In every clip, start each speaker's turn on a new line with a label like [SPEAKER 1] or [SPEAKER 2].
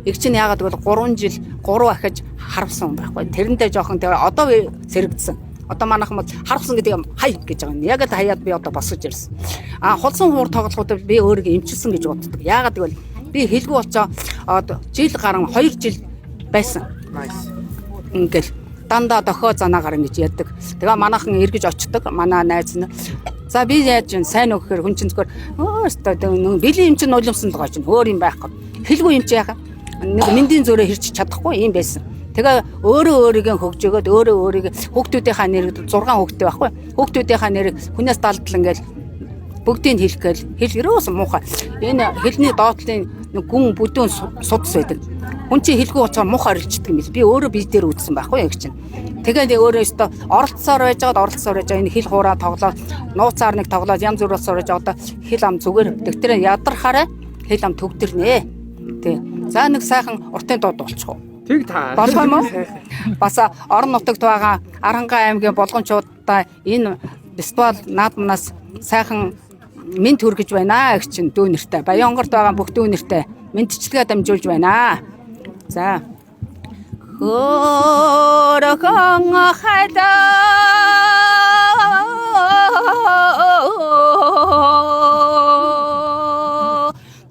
[SPEAKER 1] Эг чинь яагаад гэвэл 3 жил 3 ахиж харвсан байхгүй. Тэрэндээ жоохон тэгээ одоо сэрэгдсэн. Одоо манайхан бол харвсан гэдэг хай гэж байгаа юм. Яг л хаяад би одоо босгож ирсэн. Хулсан хуур тоглоход би өөрийгөө эмчилсэн гэж боддог. Яагаад гэвэл би хэлгүй болчоо жил гарan 2 жил байсан. Ингээл дандаа дохоо занаагаар ингэж яддаг. Тэгээ манайхан эргэж очдог. Манай найз нь за би яаж юм сайн уу гэхээр хүн чинь зөвхөн биелийн эмч нь нулимсан л гоо чинь өөр юм байхгүй. Хэлгүй юм чи яхаа. Нэг мэндийн зөөрөө хэрч чадахгүй юм байсан. Тэгээ өөрөө өөрийгөө хөгжөөгөөд өөрөө өөрийгөө хүүхдүүдийнхаа нэрийг 6 хүүхдтэй байхгүй. Хүүхдүүдийнхаа нэрийг хүнээс далдал ингээл бүгдийг хэлгээл хэлгэрөөс муухай. Энэ хэлний доотлын гүн бүдүүн судас байдаг. Хүн чи хэлгүй уцаар муухай арилждаг юм бил. Би өөрөө бие дээр үзсэн байхгүй яг чинь. Тэгээд өөрөө өстө оролцсоор байж байгаа энэ хэл хураа тоглоод нууцаар нэг тоглоод янз бүр болсоор байж одоо хэл ам зүгээр. Тэр ядархаараа хэл ам төгдөрнэ. Тэ. За нэг сайхан уртын дууд болчих уу?
[SPEAKER 2] Тэг та.
[SPEAKER 1] Болох юм уу? Бас орон нутагт байгаа Арангаа аймгийн болгончуудаа энэ фестивал наадмнаас сайхан мэд хүргэж байна гэж чинь дүү нэртэй. Баянгорт байгаа бүх дүү нэртэй мэдчилгээ дамжуулж байна. За. Хөрхөн хайда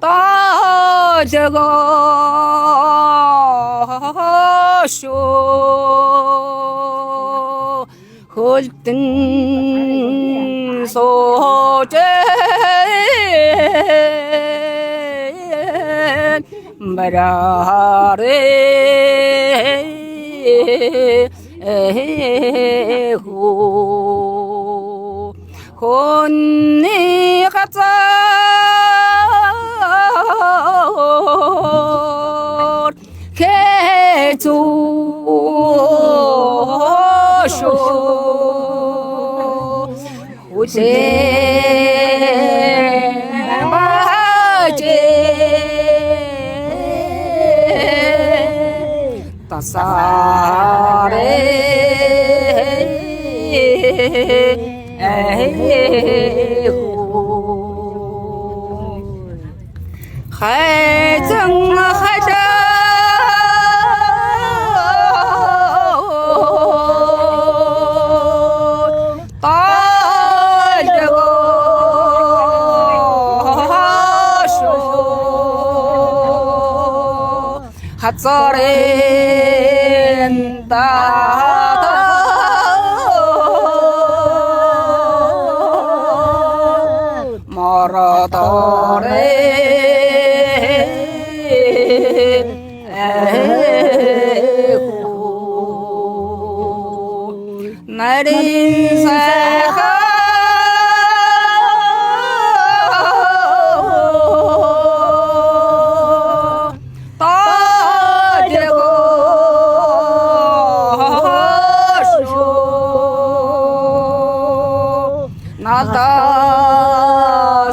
[SPEAKER 1] таажгаа шо хөлтөн 소재 마라레 호 혼니 가자 개조쇼 오제마제 따사레 에호 하정하자 핫소렌다 머러더레 에고 나린사가 나다